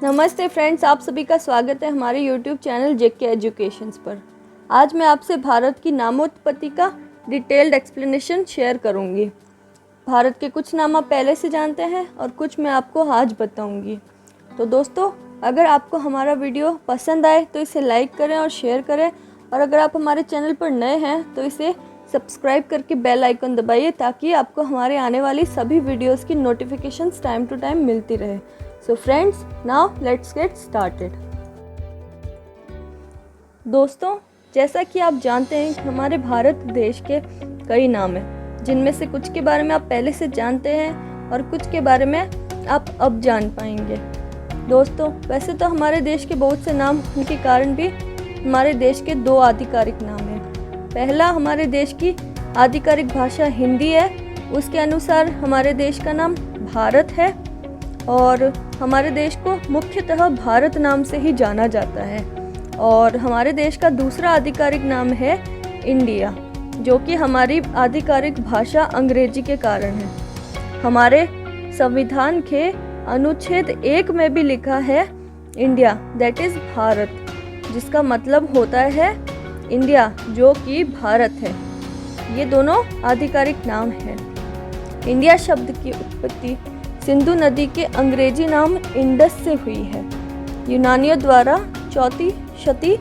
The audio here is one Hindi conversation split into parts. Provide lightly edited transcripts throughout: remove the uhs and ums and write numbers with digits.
नमस्ते फ्रेंड्स, आप सभी का स्वागत है हमारे YouTube चैनल जेके एजुकेशंस पर। आज मैं आपसे भारत की नामोत्पत्ति का डिटेल्ड एक्सप्लेनेशन शेयर करूंगी। भारत के कुछ नाम आप पहले से जानते हैं और कुछ मैं आपको आज बताऊंगी। तो दोस्तों, अगर आपको हमारा वीडियो पसंद आए तो इसे लाइक करें और शेयर करें, और अगर आप हमारे चैनल पर नए हैं तो इसे सब्सक्राइब करके बेल आइकन दबाइए ताकि आपको हमारे आने वाली सभी वीडियोज़ की नोटिफिकेशंस टाइम टू टाइम मिलती रहे। So friends, now let's get started। दोस्तों, जैसा कि आप जानते हैं कि हमारे भारत देश के कई नाम हैं, जिनमें से कुछ के बारे में आप पहले से जानते हैं और कुछ के बारे में आप अब जान पाएंगे। दोस्तों, वैसे तो हमारे देश के बहुत से नाम होने के कारण भी हमारे देश के दो आधिकारिक नाम हैं। पहला, हमारे देश की आधिकारिक भाषा हिंदी है, उसके अनुसार हमारे देश का नाम भारत है और हमारे देश को मुख्यतः भारत नाम से ही जाना जाता है। और हमारे देश का दूसरा आधिकारिक नाम है इंडिया, जो कि हमारी आधिकारिक भाषा अंग्रेजी के कारण है। हमारे संविधान के अनुच्छेद 1 में भी लिखा है इंडिया, दैट इज़ भारत, जिसका मतलब होता है इंडिया, जो कि भारत है। ये दोनों आधिकारिक नाम हैं। इंडिया शब्द की उत्पत्ति सिंधु नदी के अंग्रेजी नाम इंडस से हुई है। यूनानियों द्वारा 4वीं शती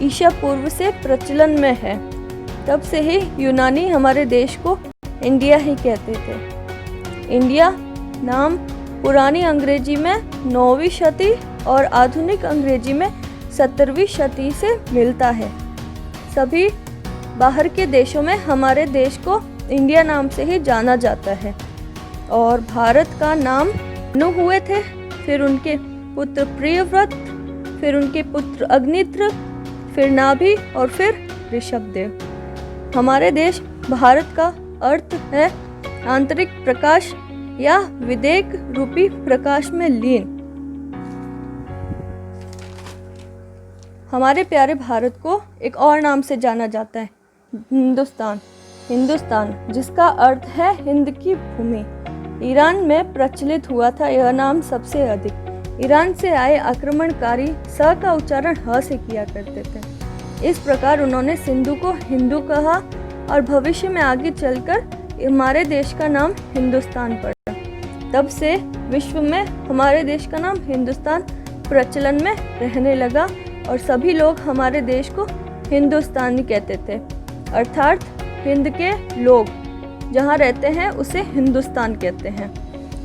ईसा पूर्व से प्रचलन में है। तब से ही यूनानी हमारे देश को इंडिया ही कहते थे। इंडिया नाम पुरानी अंग्रेजी में 9वीं शती और आधुनिक अंग्रेजी में 17वीं शती से मिलता है। सभी बाहर के देशों में हमारे देश को इंडिया नाम से ही जाना जाता है। और भारत का नाम मनु हुए थे, फिर उनके पुत्र प्रियव्रत, फिर उनके पुत्र अग्नित्र, फिर नाभि और फिर ऋषभदेव। हमारे देश भारत का अर्थ है आंतरिक प्रकाश या विदेक रूपी प्रकाश में लीन। हमारे प्यारे भारत को एक और नाम से जाना जाता है, हिंदुस्तान। हिंदुस्तान, जिसका अर्थ है हिंद की भूमि। ईरान में प्रचलित हुआ था यह नाम सबसे अधिक। ईरान से आए आक्रमणकारी स का उच्चारण ह से किया करते थे। इस प्रकार उन्होंने सिंधु को हिंदू कहा और भविष्य में आगे चलकर हमारे देश का नाम हिंदुस्तान पड़ा। तब से विश्व में हमारे देश का नाम हिंदुस्तान प्रचलन में रहने लगा और सभी लोग हमारे देश को हिंदुस्तानी कहते थे, अर्थात हिंद के लोग जहाँ रहते हैं उसे हिंदुस्तान कहते हैं।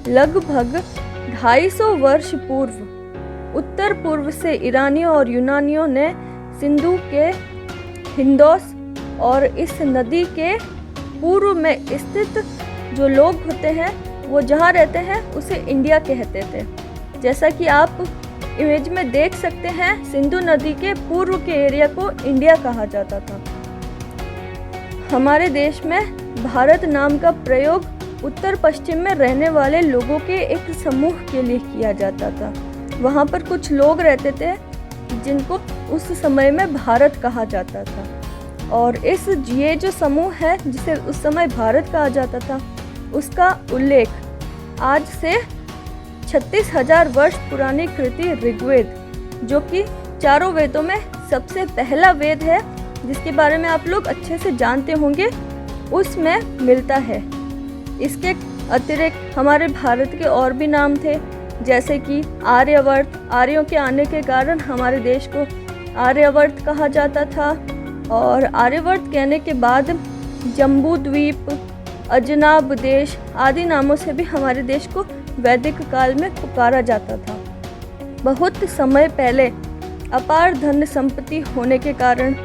लगभग 250 वर्ष पूर्व उत्तर पूर्व से ईरानियों और यूनानियों ने सिंधु के हिंदोस और इस नदी के पूर्व में स्थित जो लोग होते हैं वो जहाँ रहते हैं उसे इंडिया कहते थे। जैसा कि आप इमेज में देख सकते हैं, सिंधु नदी के पूर्व के एरिया को इंडिया कहा जाता था। हमारे देश में भारत नाम का प्रयोग उत्तर पश्चिम में रहने वाले लोगों के एक समूह के लिए किया जाता था। वहाँ पर कुछ लोग रहते थे जिनको उस समय में भारत कहा जाता था, और ये जो समूह है जिसे उस समय भारत कहा जाता था, उसका उल्लेख आज से 36,000 वर्ष पुरानी कृति ऋग्वेद, जो कि चारों वेदों में सबसे पहला वेद है, जिसके बारे में आप लोग अच्छे से जानते होंगे, उसमें मिलता है। इसके अतिरिक्त हमारे भारत के और भी नाम थे, जैसे कि आर्यवर्त। आर्यों के आने के कारण हमारे देश को आर्यवर्त कहा जाता था, और आर्यवर्त कहने के बाद जम्बू द्वीप, अजनाब देश आदि नामों से भी हमारे देश को वैदिक काल में पुकारा जाता था। बहुत समय पहले अपार धन संपत्ति होने के कारण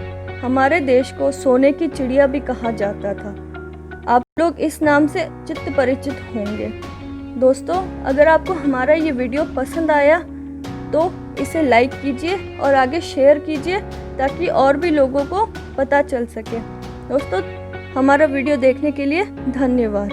हमारे देश को सोने की चिड़िया भी कहा जाता था। आप लोग इस नाम से चित्त परिचित होंगे। दोस्तों, अगर आपको हमारा ये वीडियो पसंद आया तो इसे लाइक कीजिए और आगे शेयर कीजिए ताकि और भी लोगों को पता चल सके। दोस्तों, हमारा वीडियो देखने के लिए धन्यवाद।